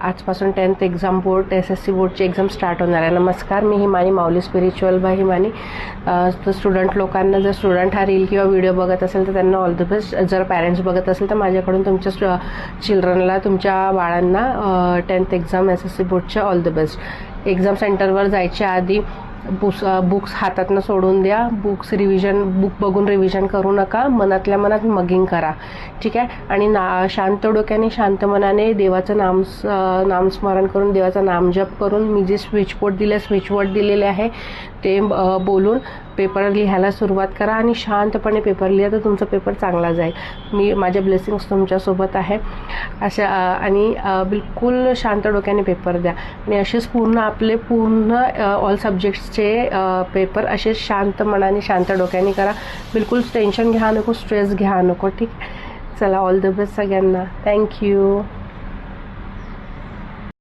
आजपासून 10th exam board SSC बोर्डची exam start होणार आहे. नमस्कार, मी हिमानी माऊली स्पिरिच्युअल बाय हिमानी. तर स्टुडंट लोकांना, जर स्टुडंट हा रील किंवा व्हिडिओ बघत असेल तर त्यांना ऑल द बेस्ट. जर पॅरेंट्स बघत असेल तर माझ्याकडून तुमच्या चिल्ड्रनला, तुमच्या बाळांना 10th एक्झाम SSC बोर्डच्या ऑल द बेस्ट. एक्झाम सेंटरवर जायच्या आधी बुक्स हातातनं सोडून द्या. बुक बघून रिव्हिजन करू नका. मनातल्या मनात मगिंग करा, ठीक आहे. आणि शांत डोक्याने, शांत मनाने देवाचं नामस्मरण करून, देवाचा नामजप करून, मी जे स्विचवर्ड दिलेले आहे ते बोलून पेपर लिहायला सुरुवात करा आणि शांतपणे पेपर लिहा, तर तुमचा पेपर चांगला जाईल. माझ्या ब्लेसिंग्स तुमच्यासोबत आहे अशा. आणि बिलकुल शांत डोक्याने पेपर द्या. आणि असेच आपले ऑल सब्जेक्ट्सचे पेपर असे शांत मनाने, शांत डोक्याने करा. बिलकुल टेन्शन घ्या नको, स्ट्रेस घ्या नको, ठीक. चला, ऑल द बेस्ट सगळ्यांना. थँक्यू.